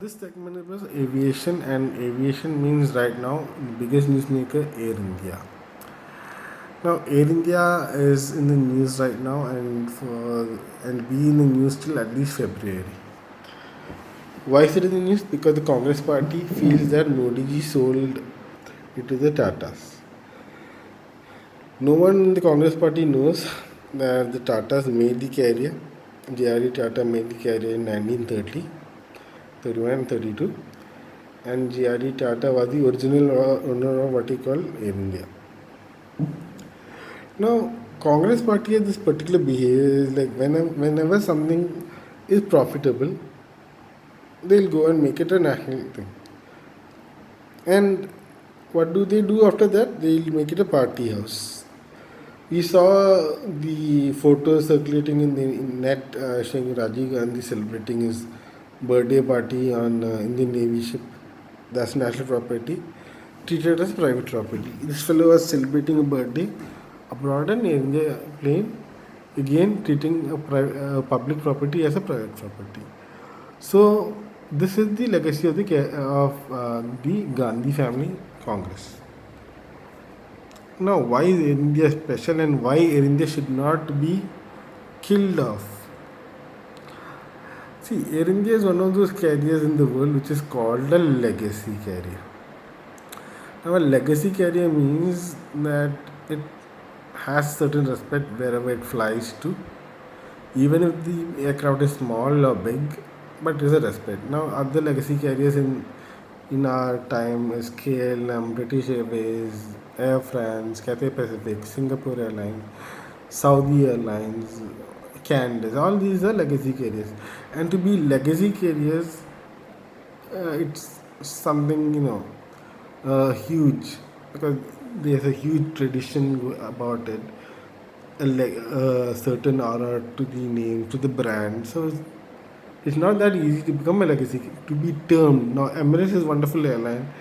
This segment was aviation, and aviation means right now the biggest newsmaker Air India. Now, Air India is in the news right now, and be in the news till at least February. Why is it in the news? Because the Congress party feels that Modi ji sold it to the Tatas. No one in the Congress party knows that the Tatas made the carrier. J.R.D. Tata made the carrier in 1930, 31 and 32. And J.R.D. Tata was the original owner of what he called Air India. Now, Congress party has this particular behavior is like whenever something is profitable, they'll go and make it a national thing. And what do they do after that? They'll make it a party house. We saw the photos circulating in the net showing Rajiv Gandhi celebrating his birthday party on Indian Navy ship. That's national property, treated as private property. This fellow was celebrating a birthday abroad and Air India plane, again treating public property as a private property. So this is the legacy of the Gandhi family Congress. Now, why is Air India special and why Air India should not be killed off? See, Air India is one of those carriers in the world which is called a legacy carrier. Now, a legacy carrier means that it has certain respect wherever it flies to, even if the aircraft is small or big, but there is a respect. Now, other legacy carriers in our time is KLM, British Airways, Air France, Cathay Pacific, Singapore Airlines, Saudi Airlines, Candace. All these are legacy carriers, and to be legacy carriers, it's something huge because there's a huge tradition about it, a certain honor to the name, to the brand. So it's not that easy to become a legacy, to be termed. Now, Emirates is a wonderful airline,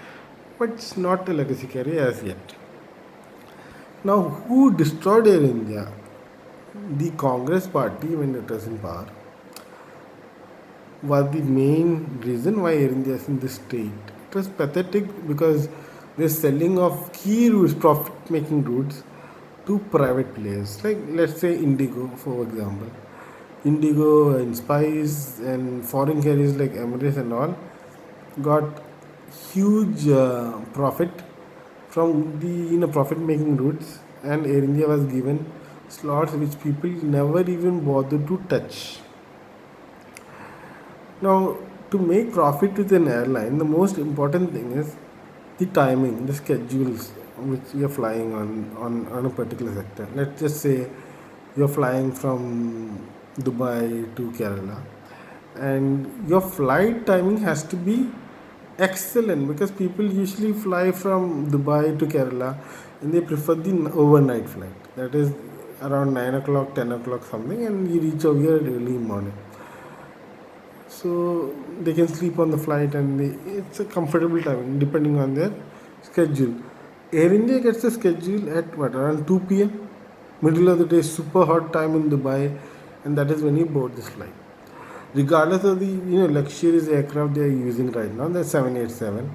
but it's not a legacy carrier as yet. Now, who destroyed Air India? The Congress party, when it was in power, was the main reason why Air India is in this state. It was pathetic because they're selling off key routes, profit making routes, to private players. Like, let's say Indigo, for example. Indigo and Spice and foreign carriers like Emirates and all got huge profit from the profit making routes, and Air India was given slots which people never even bothered to touch. Now, to make profit with an airline, the most important thing is the timing, the schedules which you're flying on a particular sector. Let's just say you're flying from Dubai to Kerala, and your flight timing has to be excellent because people usually fly from Dubai to Kerala and they prefer the overnight flight. That is around 9 o'clock, 10 o'clock something, and you reach over here early morning. So they can sleep on the flight and it's a comfortable time depending on their schedule. Air India gets a schedule at what, around 2 p.m. Middle of the day, super hot time in Dubai, and that is when you board this flight. Regardless of the luxurious aircraft they are using right now, the 787.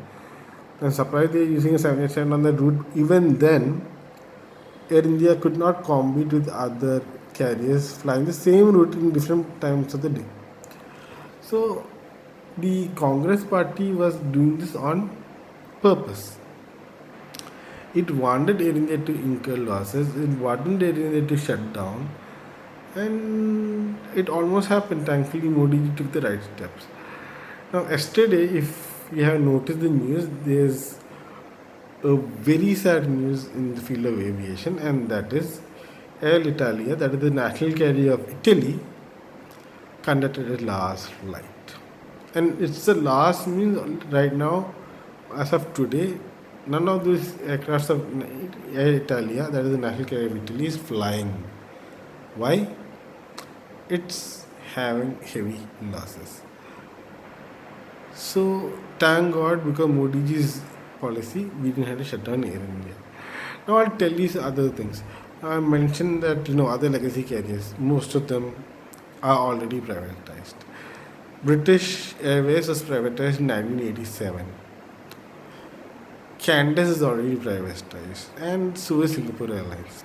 I'm surprised they are using a 787 on that route. Even then, Air India could not compete with other carriers flying the same route in different times of the day. So the Congress party was doing this on purpose. It wanted Air India to incur losses, it wanted Air India to shut down, and it almost happened. Thankfully, Modi took the right steps. Now, yesterday, if you have noticed the news, there's a very sad news in the field of aviation, and that is Air Italia, that is the national carrier of Italy, conducted its last flight. And it's the last means right now, as of today, none of these aircrafts of Air Italia, that is the national carrier of Italy, is flying. Why? It's having heavy losses. So thank God, because Modi ji's policy, we didn't have to shut down Air India. Now I'll tell you other things. I mentioned that other legacy carriers, most of them are already privatized. British Airways was privatized in 1987. Qantas is already privatized, and so is Singapore Airlines.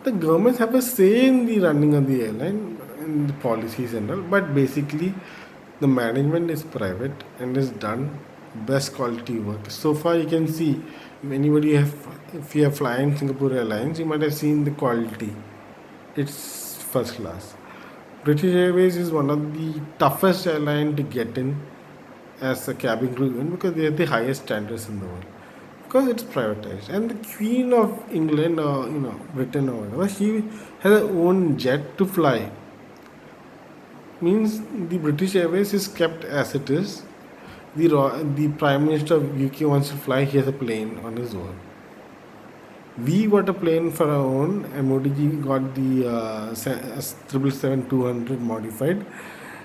The governments have a say in the running of the airline and the policies and all, but basically the management is private and is done best quality work. So far, you can see if you have flying Singapore Airlines, you might have seen the quality. It's first class. British Airways is one of the toughest airline to get in as a cabin crew even because they have the highest standards in the world. Because it's privatized, and the Queen of England or Britain or whatever, she has her own jet to fly. Means the British Airways is kept as it is. The Prime Minister of UK wants to fly, he has a plane on his own. We got a plane for our own. MODG got the 777-200 modified,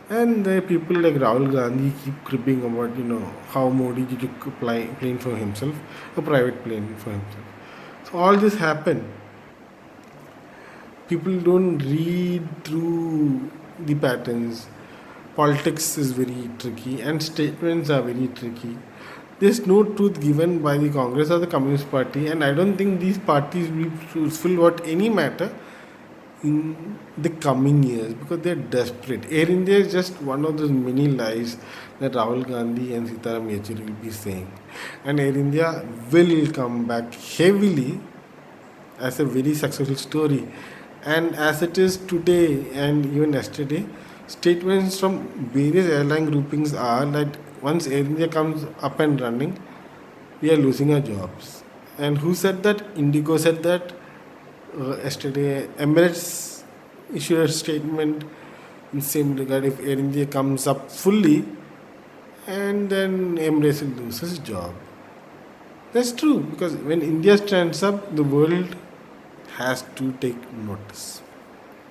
and the people like Rahul Gandhi keep cribbing about how Modi ji took a plane for himself, a private plane for himself. So all this happened. People don't read through the patterns. Politics is very tricky, and statements are very tricky. There's no truth given by the Congress or the Communist Party, and I don't think these parties will fulfill what any matter in the coming years because they're desperate. Air India is just one of those many lies that Rahul Gandhi and Sitaram Yechuri will be saying. And Air India will come back heavily as a very successful story. And as it is today and even yesterday, statements from various airline groupings are that once Air India comes up and running, we are losing our jobs. And who said that? Indigo said that yesterday. Emirates issued a statement in same regard if Air India comes up fully, and then Emirates will lose his job. That's true because when India stands up, the world has to take notice.